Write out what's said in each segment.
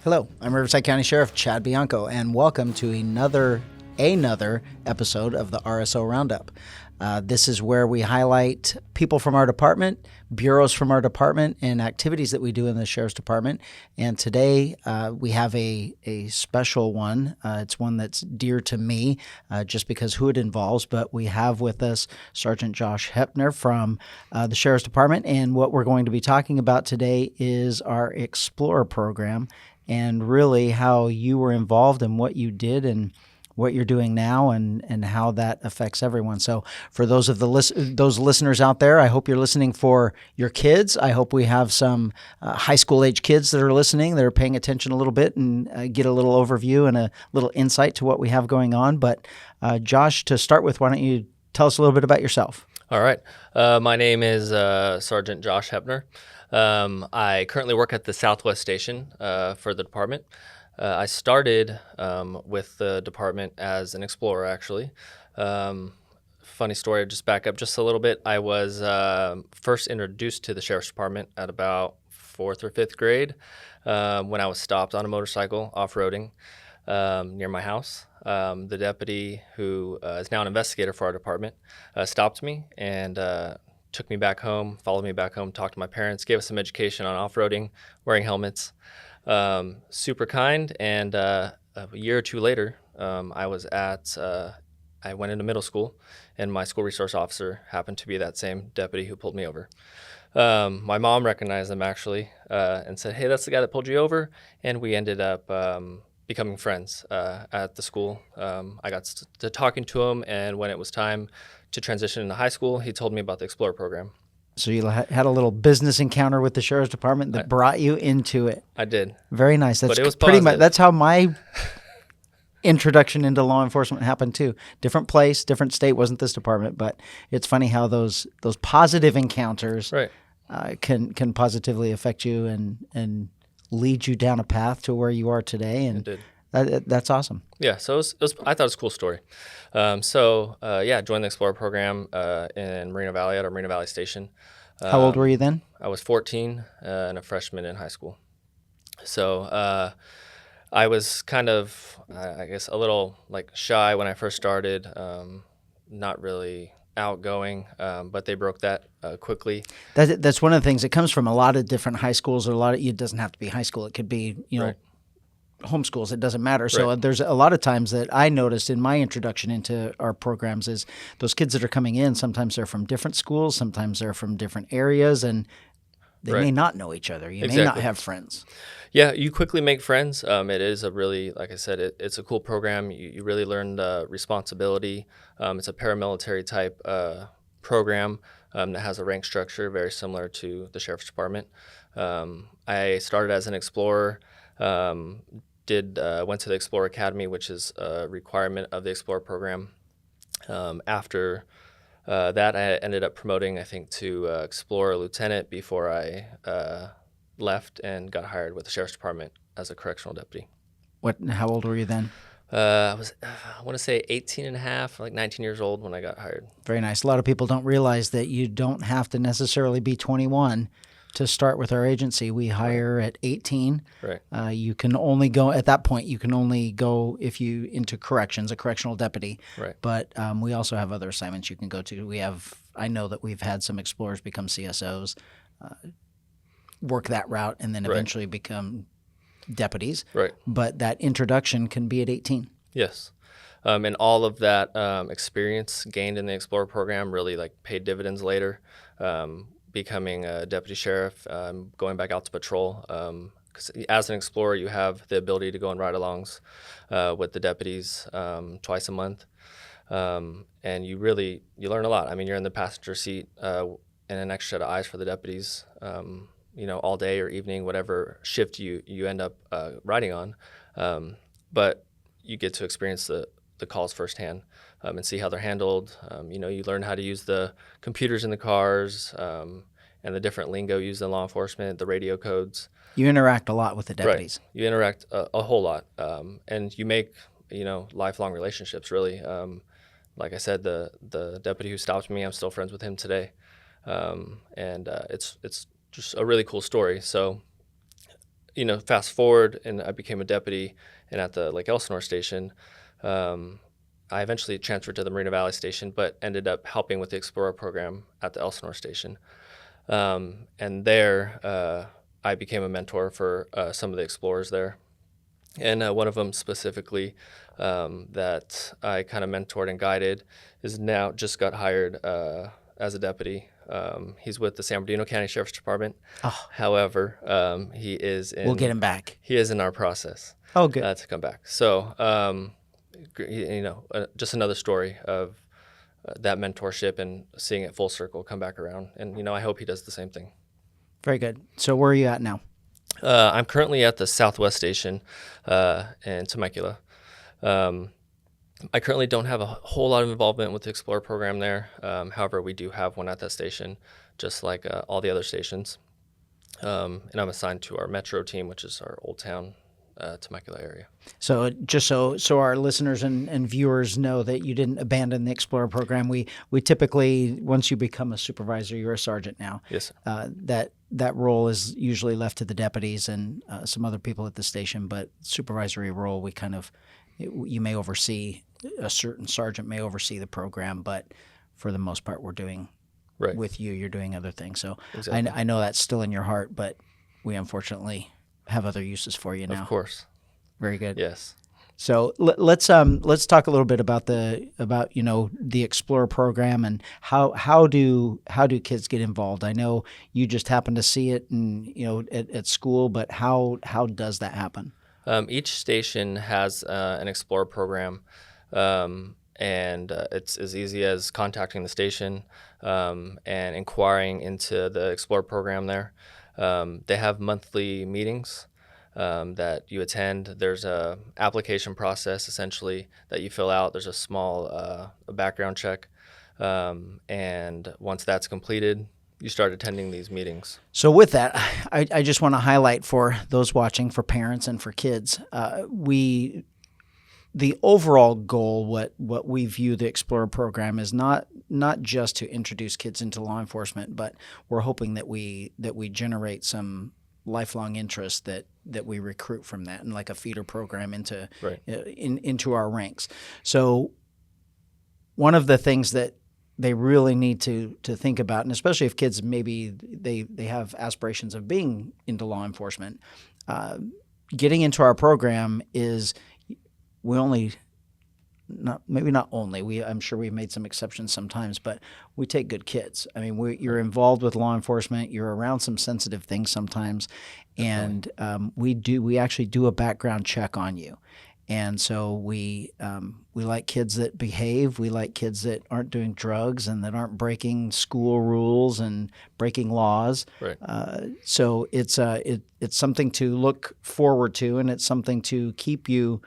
Hello, I'm Riverside County Sheriff Chad Bianco, and welcome to another episode of the RSO Roundup. This is where we highlight people from our department, bureaus from our department, and activities that we do in the Sheriff's Department. And today we have a special one. It's one that's dear to me just because who it involves, but we have with us Sergeant Josh Hepner from the Sheriff's Department. And what we're going to be talking about today is our Explorer program and really how you were involved and what you did and what you're doing now and how that affects everyone. So for those of those listeners out there, I hope you're listening for your kids. I hope we have some high school age kids that are listening, that are paying attention a little bit and get a little overview and a little insight to what we have going on. But Josh, to start with, why don't you tell us a little bit about yourself? All right. My name is Sergeant Josh Hepner. I currently work at the Southwest Station for the department. I started with the department as an explorer, actually. Funny story, just back up just a little bit. I was first introduced to the Sheriff's Department at about 4th or 5th grade when I was stopped on a motorcycle off-roading near my house. The deputy, who is now an investigator for our department, stopped me and took me back home, followed me back home, talked to my parents, gave us some education on off-roading, wearing helmets. Super kind, and a year or two later, I went into middle school, and my school resource officer happened to be that same deputy who pulled me over. My mom recognized him, actually, and said, "Hey, that's the guy that pulled you over," and we ended up becoming friends at the school. I got to talking to him, and when it was time to transition into high school, he told me about the Explorer program. So you had a little business encounter with the Sheriff's Department that brought you into it. I did. Very nice. That's but it was pretty positive. much that's how my introduction into law enforcement happened too. Different place, different state. Wasn't this department, but it's funny how those positive encounters Right. Can positively affect you and lead you down a path to where you are today. And It did. That's awesome. Yeah, so I thought it was a cool story. Joined the Explorer program in Moreno Valley at our Moreno Valley station. How old were you then? I was 14 and a freshman in high school. So I was kind of, I guess, a little like shy when I first started, not really outgoing, but they broke that quickly. That's one of the things. It comes from a lot of different high schools, or it doesn't have to be high school. It could be, Right. homeschools. It doesn't matter. So Right. there's a lot of times that I noticed in my introduction into our programs is those kids that are coming in, sometimes they're from different schools, sometimes they're from different areas, and they Right. may not know each other. You may not Exactly. have friends. Yeah, you quickly make friends. It is a really, like I said, it's a cool program. You really learn the responsibility. It's a paramilitary type program that has a rank structure very similar to the Sheriff's Department. I started as an explorer. Went to the Explorer Academy, which is a requirement of the Explorer program. After that, I ended up promoting, I think, to Explorer Lieutenant before I left and got hired with the Sheriff's Department as a correctional deputy. How old were you then? I want to say 18 and a half, like 19 years old when I got hired. Very nice. A lot of people don't realize that you don't have to necessarily be 21 to start with our agency. We hire at 18. Right. You can only go at that point. You can only go if you into corrections, a correctional deputy. Right. But we also have other assignments you can go to. I know that we've had some explorers become CSOs, work that route, and then Right. eventually become deputies. Right. But that introduction can be at 18. Yes. And all of that experience gained in the Explorer program really paid dividends later. Becoming a deputy sheriff, going back out to patrol. Because as an explorer, you have the ability to go on ride-alongs with the deputies twice a month, and you learn a lot. I mean, you're in the passenger seat and an extra set of eyes for the deputies, all day or evening, whatever shift you end up riding on. But you get to experience the calls firsthand. And see how they're handled. You learn how to use the computers in the cars and the different lingo used in law enforcement, the radio codes. You interact a lot with the deputies. Right. You interact a whole lot, and you make lifelong relationships. Really, like I said, the deputy who stopped me, I'm still friends with him today, and it's just a really cool story. So fast forward, and I became a deputy, and at the Lake Elsinore station, I eventually transferred to the Marina Valley station, but ended up helping with the Explorer program at the Elsinore station. And there, I became a mentor for some of the explorers there. And one of them specifically that I kind of mentored and guided is now just got hired as a deputy. He's with the San Bernardino County Sheriff's Department. Oh, However, he is in. we'll get him back. He is in our process. Oh, good. To come back. So, just another story of that mentorship and seeing it full circle come back around. And I hope he does the same thing. Very good. So where are you at now? I'm currently at the Southwest Station in Temecula. I currently don't have a whole lot of involvement with the Explorer program there. However, we do have one at that station, just like all the other stations. And I'm assigned to our Metro team, which is our Old Town Temecula area. So just so our listeners and viewers know that you didn't abandon the Explorer program, we typically, once you become a supervisor, you're a sergeant now. Yes, sir. That role is usually left to the deputies and some other people at the station, but supervisory role, you may oversee, a certain sergeant may oversee the program, but for the most part, we're doing, right. With you're doing other things. So exactly. I know that's still in your heart, but we unfortunately have other uses for you now. Of course. Very good. Yes. So let's talk a little bit about the Explorer program and how do kids get involved? I know you just happen to see it at school, but how does that happen? Each station has an Explorer program, and it's as easy as contacting the station and inquiring into the Explorer program there. They have monthly meetings that you attend. There's a application process essentially that you fill out. There's a small background check, and once that's completed, you start attending these meetings. So with that, I just want to highlight for those watching, for parents and for kids, the overall goal, what we view the Explorer program is not just to introduce kids into law enforcement, but we're hoping that we generate some lifelong interest that we recruit from that, and like a feeder program into into our ranks. So one of the things that they really need to think about, and especially if kids maybe they have aspirations of being into law enforcement, getting into our program is I'm sure we've made some exceptions sometimes, but we take good kids. I mean, you're involved with law enforcement. You're around some sensitive things sometimes, and we actually do a background check on you. And so we like kids that behave. We like kids that aren't doing drugs and that aren't breaking school rules and breaking laws. Right. So it's something to look forward to, and it's something to keep you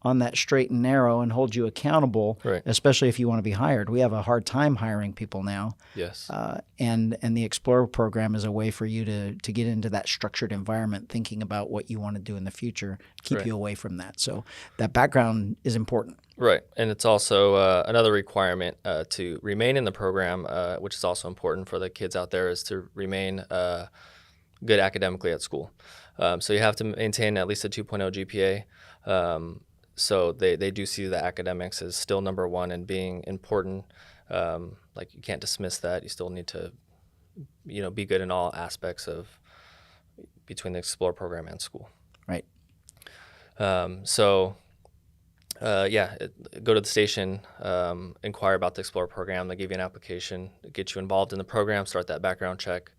on that straight and narrow and hold you accountable, right. Especially if you want to be hired. We have a hard time hiring people now. Yes. And the Explorer program is a way for you to get into that structured environment, thinking about what you want to do in the future, keep you away from that. So that background is important. Right. And it's also another requirement to remain in the program, which is also important for the kids out there, is to remain good academically at school. So you have to maintain at least a 2.0 GPA. So they do see the academics as still number one and being important. Like, you can't dismiss that. You still need to, be good in all aspects of between the Explorer program and school. Right. Go to the station, inquire about the Explorer program. They give you an application, get you involved in the program, start that background check,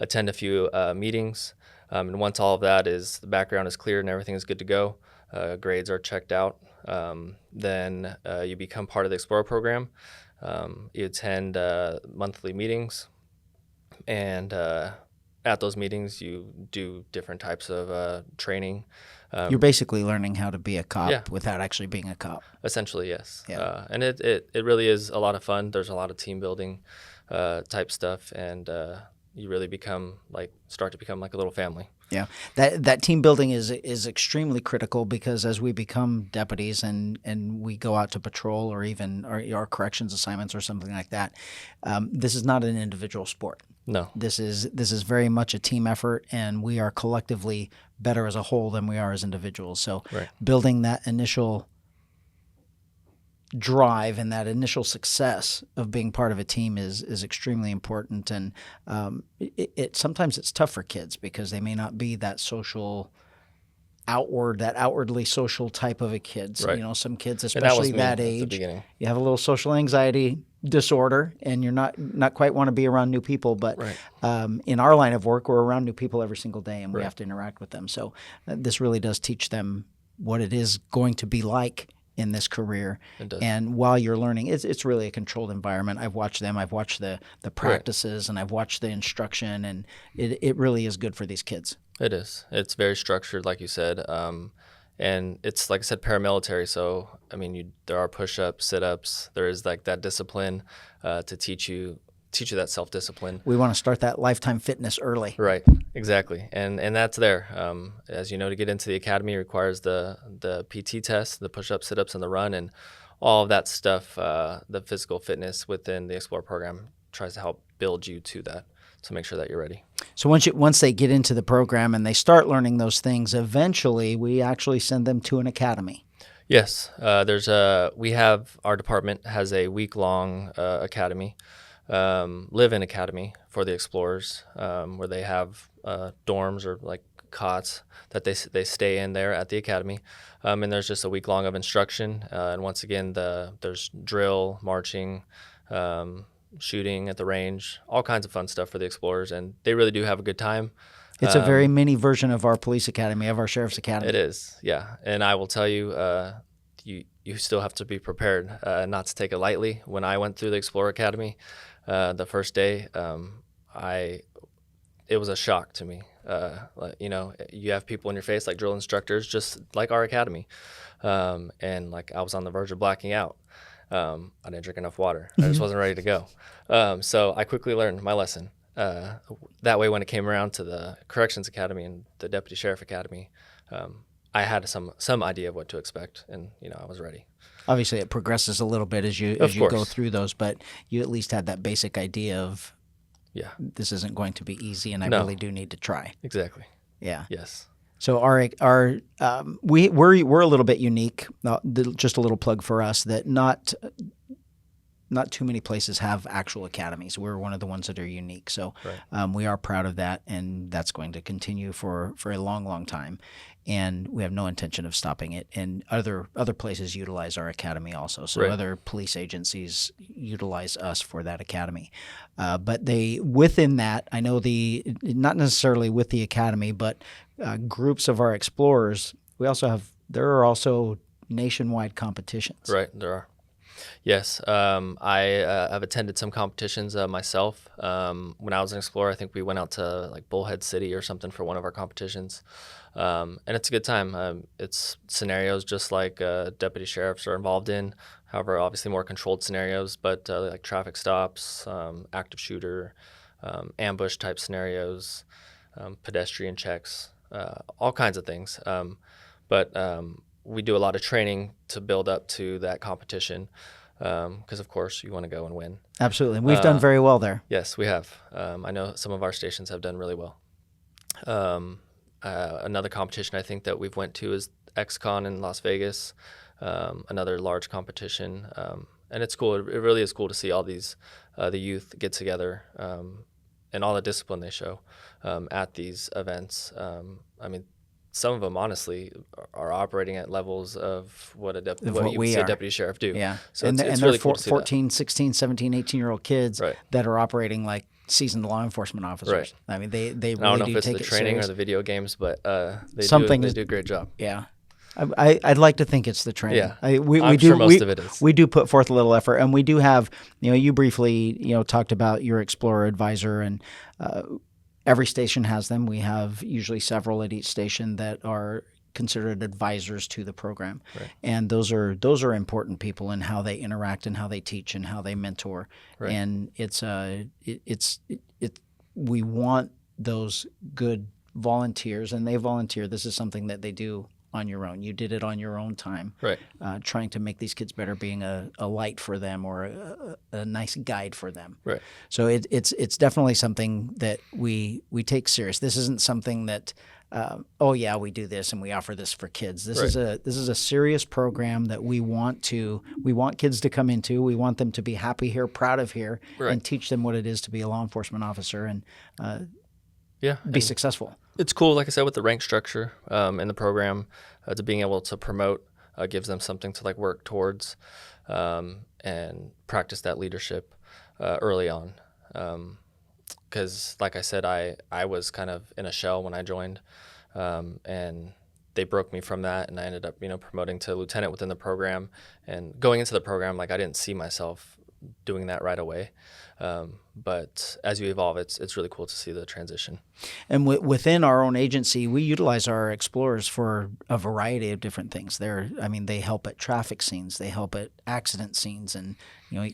attend a few meetings. And once all of that the background is cleared and everything is good to go, grades are checked out, then you become part of the Explorer program. You attend monthly meetings, and at those meetings you do different types of training. You're basically learning how to be a cop without actually being a cop. Essentially, yes. Yeah. And it really is a lot of fun. There's a lot of team building type stuff, and you really start to become like a little family. Yeah, that team building is extremely critical, because as we become deputies and we go out to patrol or even our corrections assignments or something like that, this is not an individual sport. No. This is very much a team effort, and we are collectively better as a whole than we are as individuals. So Right. building that initial drive and that initial success of being part of a team is extremely important. And sometimes it's tough for kids because they may not be that outwardly social type of a kid. So, Right. some kids, And that was especially me that at the age, beginning. you have a little social anxiety disorder, and you're not quite want to be around new people. But Right. in our line of work, we're around new people every single day, and we Right. have to interact with them. So this really does teach them what it is going to be like in this career. It does. And while you're learning, it's really a controlled environment. I've watched them. I've watched the practices, and I've watched the instruction, and it really is good for these kids. It is. It's very structured, like you said, and it's, like I said, paramilitary. So I mean, there are push-ups, sit-ups. There is like that discipline to teach you that self-discipline. We want to start that lifetime fitness early. Right. Exactly. And that's there. As you know, to get into the academy requires the PT test, the push-ups, sit-ups, and the run, and all of that stuff. The physical fitness within the Explorer program tries to help build you to that. So make sure that you're ready. So once they get into the program and they start learning those things, eventually we actually send them to an academy. Yes, we have, our department has a week-long academy, live-in academy for the Explorers, where they have dorms or like cots that they stay in there at the academy, and there's just a week long of instruction, and once again there's drill, marching, shooting at the range, all kinds of fun stuff for the Explorers, and they really do have a good time. It's a very mini version of our police academy, of our sheriff's academy. It is, yeah. And I will tell you, you still have to be prepared not to take it lightly. When I went through the Explorer Academy the first day, it was a shock to me. You have people in your face like drill instructors, just like our academy, and like I was on the verge of blacking out. I didn't drink enough water. I just wasn't ready to go. So I quickly learned my lesson. That way, when it came around to the Corrections Academy and the Deputy Sheriff Academy, I had some idea of what to expect, and I was ready. Obviously, it progresses a little bit as you go through those, but you at least had that basic idea of, this isn't going to be easy, and I really do need to try. Exactly. Yeah. Yes. So we're a little bit unique. Just a little plug for us that not too many places have actual academies. We're one of the ones that are unique. So we are proud of that, and that's going to continue for a long, long time. And we have no intention of stopping it. And other places utilize our academy also. So other police agencies utilize us for that academy. But within that, I know not necessarily with the academy, but groups of our explorers, there are also nationwide competitions. Right, there are. Yes, I have attended some competitions myself. When I was an Explorer, I think we went out to like Bullhead City or something for one of our competitions, and it's a good time. It's scenarios just like deputy sheriffs are involved in. However, obviously more controlled scenarios, but like traffic stops, active shooter, ambush type scenarios, pedestrian checks, all kinds of things. But we do a lot of training to build up to that competition because, of course, you want to go and win. Absolutely. We've done very well there. Yes, we have. I know some of our stations have done really well. Another competition I think that we've went to is XCon in Las Vegas, another large competition. And it's cool. It really is cool to see all these, the youth get together and all the discipline they show at these events. I mean, some of them, honestly, are operating at levels of what you would see a deputy sheriff do. Yeah. So and it's they're really cool to see 14, 16, 17, 18-year-old kids Right. that are operating like seasoned law enforcement officers. Right. I mean, they really I don't know do if it's take the it training serious. or the video games, but they do a great job. Yeah. I'd like to think it's the training. Yeah. I'm sure most of it is. We do put forth a little effort, and we do have, you briefly, talked about your Explorer advisor, and every station has them. We have usually several at each station that are considered advisors to the program. Right. And those are important people in how they interact and how they teach and how they mentor. Right. And we want those good volunteers, and they volunteer. This is something that they do on your own. You did it on your own time, Right. Trying to make these kids better, being a light for them or a nice guide for them. Right. So it's definitely something that we take serious. This isn't something that oh yeah, we do this and we offer this for kids. This is a serious program that we want kids to come into. We want them to be happy here, proud of here, and teach them what it is to be a law enforcement officer and be successful. It's cool, like I said, with the rank structure in the program, to being able to promote gives them something to like work towards and practice that leadership early on. Because, like I said, I was kind of in a shell when I joined, and they broke me from that, and I ended up, promoting to lieutenant within the program. And going into the program, like I didn't see myself doing that right away. But as you evolve, it's really cool to see the transition. And within our own agency, we utilize our explorers for a variety of different things. They help at traffic scenes, they help at accident scenes, and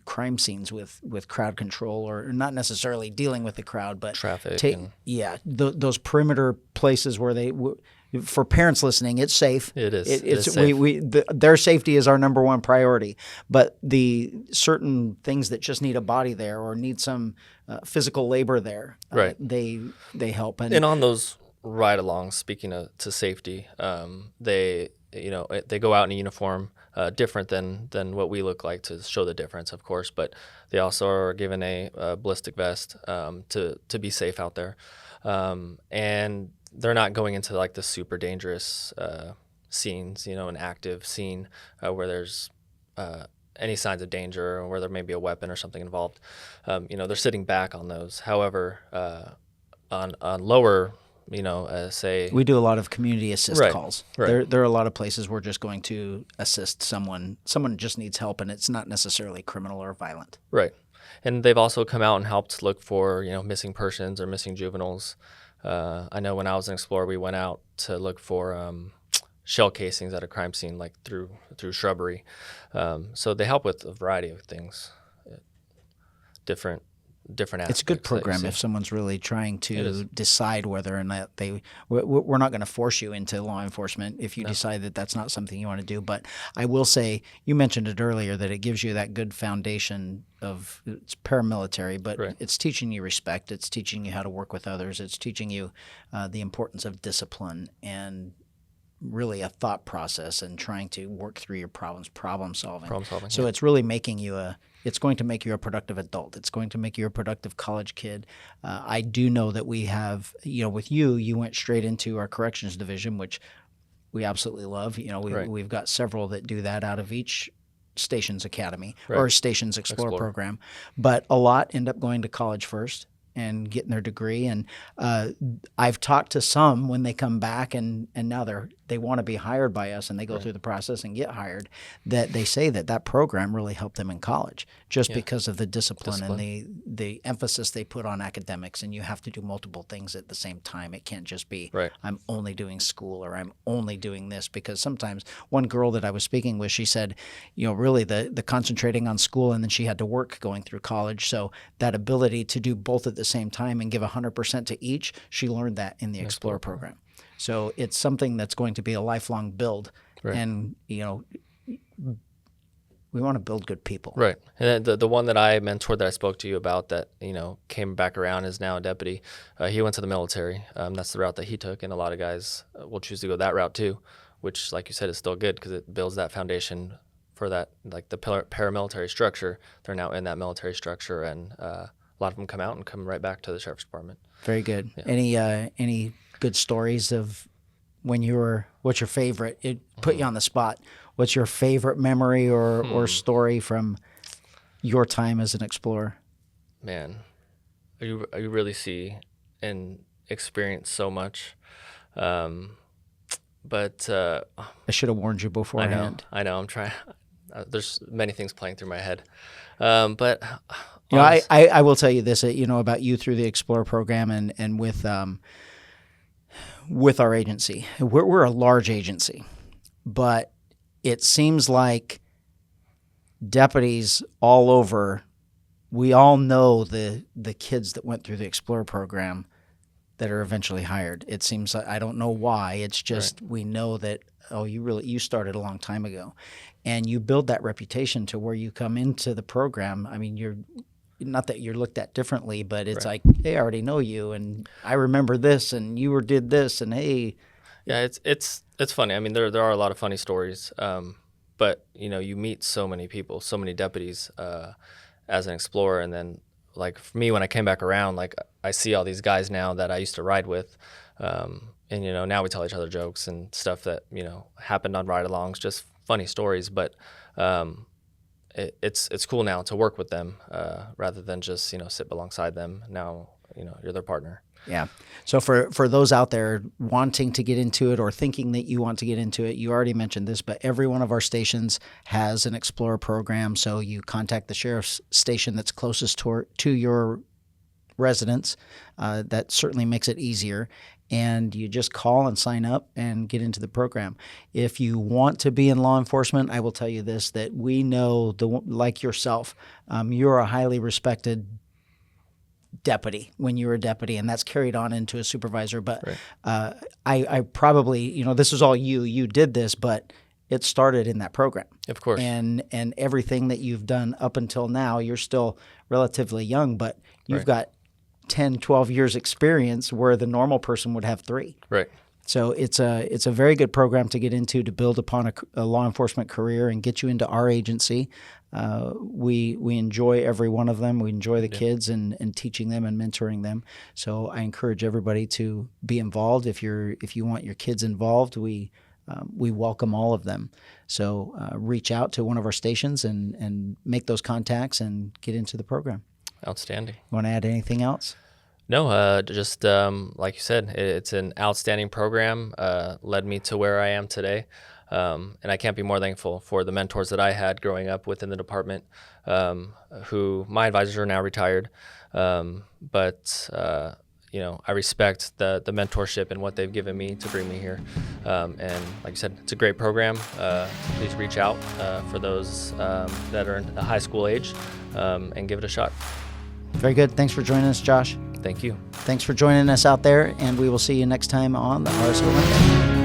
crime scenes with crowd control, or not necessarily dealing with the crowd, but traffic. Those perimeter places where they. For parents listening, it's safe. It is. It's safe. Their safety is our number one priority. But the certain things that just need a body there or need some physical labor there, they help. And on those ride-alongs, speaking to safety, they go out in a uniform different than what we look like to show the difference, of course. But they also are given a ballistic vest to be safe out there, and they're not going into like the super dangerous scenes, an active scene where there's any signs of danger or where there may be a weapon or something involved. They're sitting back on those. However, on lower, say we do a lot of community assist calls. Right. There are a lot of places we're just going to assist someone. Someone just needs help, and it's not necessarily criminal or violent. Right. And they've also come out and helped look for missing persons or missing juveniles. I know when I was an explorer, we went out to look for shell casings at a crime scene, like through shrubbery. So they help with a variety of things, different aspects. It's a good program if someone's really trying to decide whether or not we're not going to force you into law enforcement if you decide that that's not something you want to do. But I will say, you mentioned it earlier, that it gives you that good foundation of, it's paramilitary, but it's teaching you respect. It's teaching you how to work with others. It's teaching you the importance of discipline and really a thought process and trying to work through your problems, problem solving. So it's really making you it's going to make you a productive adult. It's going to make you a productive college kid. I do know that we have, with you went straight into our corrections division, which we absolutely love. We've got several that do that out of each Stations Academy or Stations Explorer program, but a lot end up going to college first and getting their degree. And I've talked to some when they come back and now they want to be hired by us, and they go through the process and get hired, that they say that program really helped them in college just because of the discipline and the emphasis they put on academics. And you have to do multiple things at the same time. It can't just be I'm only doing school or I'm only doing this, because sometimes one girl that I was speaking with, she said, really the concentrating on school, and then she had to work going through college. So that ability to do both at the same time and give 100% to each, she learned that in the Explorer program. So it's something that's going to be a lifelong build, and we want to build good people. Right. And the one that I mentored that I spoke to you about that came back around is now a deputy. He went to the military. That's the route that he took, and a lot of guys will choose to go that route too, which, like you said, is still good because it builds that foundation for that, like the paramilitary structure. They're now in that military structure, and a lot of them come out and come right back to the sheriff's department. Very good. Yeah. Any good stories of when what's your favorite? It put you on the spot. What's your favorite memory or story from your time as an explorer? Man, you really see and experience so much. But I should have warned you beforehand. I know. I'm trying. There's many things playing through my head. But I will tell you this, about you through the Explorer program and with our agency. We're a large agency, but it seems like deputies all over, we all know the kids that went through the Explorer program that are eventually hired. It seems like, I don't know why, it's just we know that oh, you started a long time ago, and you build that reputation to where you come into the program. I mean, you're not that you're looked at differently, but it's Right. like, hey, I already know you, and I remember this, and did this, and hey, Yeah, it's funny. I mean, there are a lot of funny stories, but you meet so many people, so many deputies as an explorer, and then like for me, when I came back around, like I see all these guys now that I used to ride with, and now we tell each other jokes and stuff that happened on ride-alongs, just funny stories. But it's cool now to work with them rather than just sit alongside them. Now you're their partner. yeah. So for those out there wanting to get into it or thinking that you want to get into it, you already mentioned this, but every one of our stations has an Explorer program. So you contact the sheriff's station that's closest to your residence. That certainly makes it easier. And you just call and sign up and get into the program. If you want to be in law enforcement, I will tell you this, that we know, like yourself, you're a highly respected deputy when you were a deputy, and that's carried on into a supervisor. But Right. I probably, this is all you did this, but it started in that program. Of course. And everything that you've done up until now, you're still relatively young, but you've Right. got 10, 12 years experience where the normal person would have 3. Right. So it's a very good program to get into to build upon a law enforcement career and get you into our agency. We enjoy every one of them. We enjoy the kids and teaching them and mentoring them. So I encourage everybody to be involved. If you want your kids involved, we welcome all of them. So reach out to one of our stations and make those contacts and get into the program. Outstanding. You want to add anything else? No, just like you said, it's an outstanding program, led me to where I am today. And I can't be more thankful for the mentors that I had growing up within the department, who my advisors are now retired. But I respect the mentorship and what they've given me to bring me here. And like you said, it's a great program. Please reach out for those that are in the high school age and give it a shot. Very good. Thanks for joining us, Josh. Thank you. Thanks for joining us out there, and we will see you next time on the RSO Roundup.